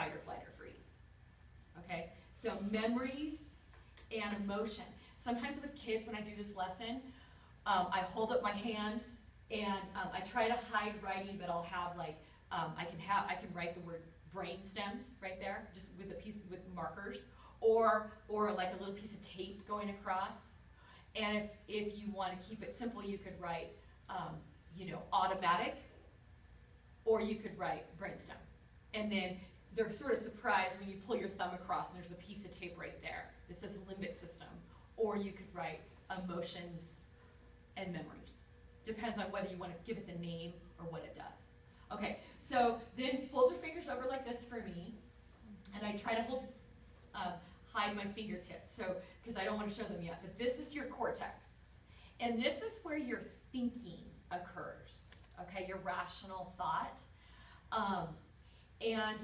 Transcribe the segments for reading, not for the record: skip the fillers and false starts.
fight or flight or freeze. Okay, so memories and emotion. Sometimes with kids, when I do this lesson, I hold up my hand and I try to hide writing, but I'll have like, I can write the word brainstem right there, just with a piece with markers, or like a little piece of tape going across. And if you want to keep it simple, you could write, automatic, or you could write brainstem. And then they're sort of surprised when you pull your thumb across and there's a piece of tape right there that says limbic system. Or you could write emotions and memories. Depends on whether you want to give it the name or what it does. Okay, so then fold your fingers over like this for me, and I try to hide my fingertips, so because I don't want to show them yet. But this is your cortex, and this is where your thinking occurs. Okay, your rational thought, and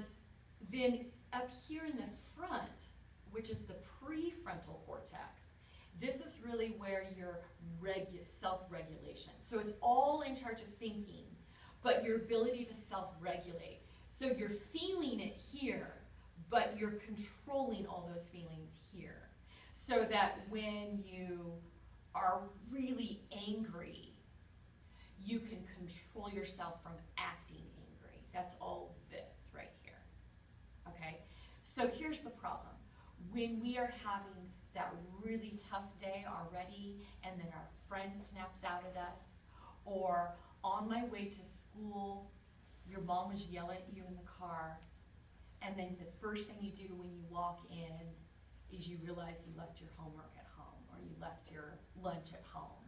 then up here in the front, which is the prefrontal cortex. This is really where your self-regulation. So it's all in charge of thinking, but your ability to self-regulate. So you're feeling it here, but you're controlling all those feelings here. So that when you are really angry, you can control yourself from acting angry. That's all this right here. Okay? So here's the problem. When we are having that really tough day already, and then our friend snaps out at us, or on my way to school, your mom was yelling at you in the car, and then the first thing you do when you walk in is you realize you left your homework at home, or you left your lunch at home,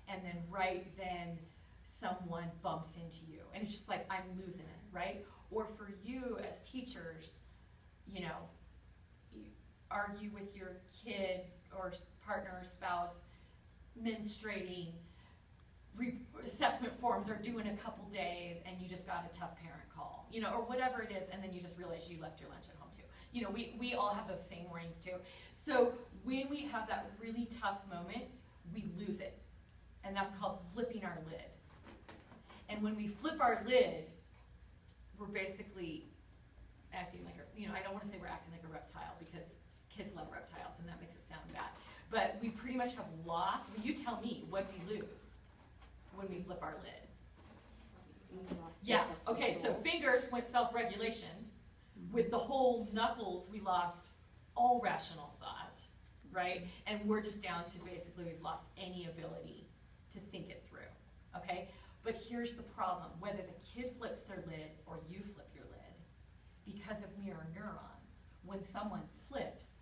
and then right then someone bumps into you, and it's just like, I'm losing it, right? Or for you as teachers, you argue with your kid or partner or spouse, menstruating, assessment forms are due in a couple days, and you just got a tough parent call, or whatever it is, and then you just realize you left your lunch at home too. We all have those same mornings too. So when we have that really tough moment, we lose it, and that's called flipping our lid. And when we flip our lid, we're basically acting like I don't want to say we're acting like a reptile, because kids love reptiles, and that makes it sound bad. But we pretty much have lost. Well, you tell me, what we lose when we flip our lid? Yeah, okay, so fingers went self-regulation. With the whole knuckles, we lost all rational thought, right? And we're just down to basically we've lost any ability to think it through, okay? But here's the problem. Whether the kid flips their lid or you flip your lid, because of mirror neurons, when someone flips,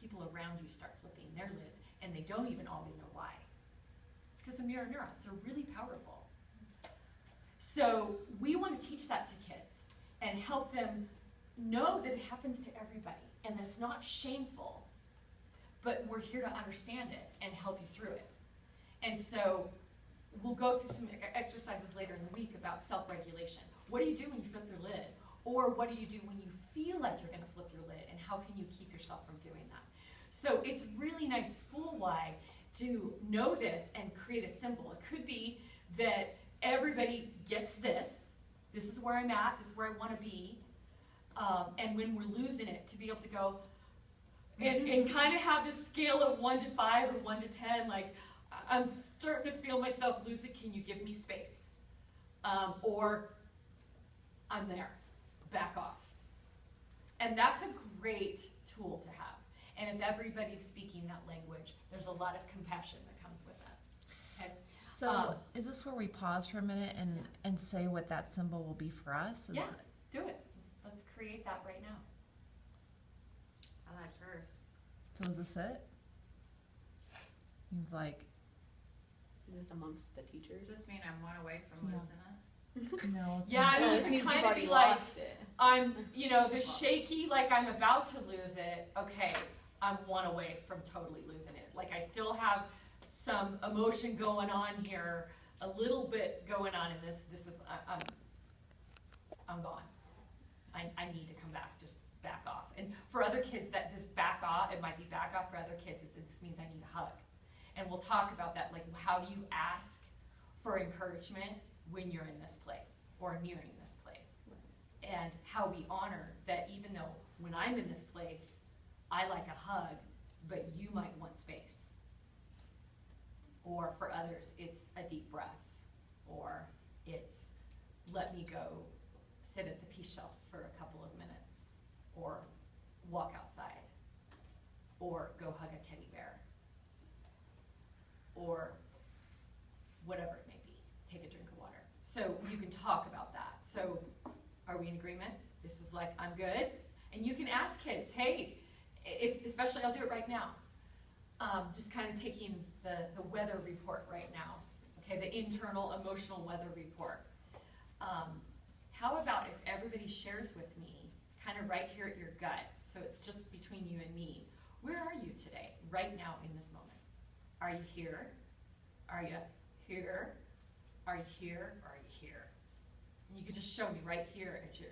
people around you start flipping their lids, and they don't even always know why. It's because of mirror neurons. They're really powerful. So we want to teach that to kids and help them know that it happens to everybody, and that's not shameful, but we're here to understand it and help you through it. And so we'll go through some exercises later in the week about self-regulation. What do you do when you flip your lid? Or what do you do when you feel like you're going to flip your lid, and how can you keep yourself from doing that? So it's really nice school-wide to know this and create a symbol. It could be that everybody gets this. This is where I'm at. This is where I want to be. And when we're losing it, to be able to go and kind of have this scale of 1 to 5 or 1 to 10, like, I'm starting to feel myself lose it. Can you give me space? Or I'm there. Back off. And that's a great tool to have. And if everybody's speaking that language, there's a lot of compassion that comes with that. Okay. So is this where we pause for a minute and say what that symbol will be for us? Yeah, do it. Let's create that right now. I like hers. So is this it? Means like. Is this amongst the teachers? Does this mean I'm one away from losing it? No. Yeah, I mean, this you means can you've kind of already be like, lost it. I'm, the shaky, like I'm about to lose it. Okay, I'm 1 away from totally losing it. Like I still have some emotion going on here, a little bit going on in this. This is, I'm gone. I need to come back, just back off. And for other kids, that this back off, it might be back off. For other kids, this means I need a hug. And we'll talk about that, like how do you ask for encouragement when you're in this place or nearing this place? and how we honor that even though when I'm in this place, I like a hug, but you might want space. Or for others, it's a deep breath, or it's let me go sit at the peace shelf for a couple of minutes, or walk outside, or go hug a teddy bear, or whatever it may be, take a drink of water. So you can talk about that. So are we in agreement? This is like, I'm good. And you can ask kids, hey, if, especially I'll do it right now. Just kind of taking the weather report right now. Okay, the internal emotional weather report. How about if everybody shares with me, kind of right here at your gut, so it's just between you and me, where are you today, right now in this moment? Are you here? Are you here? Are you here? Or are you here? And you could just show me right here at your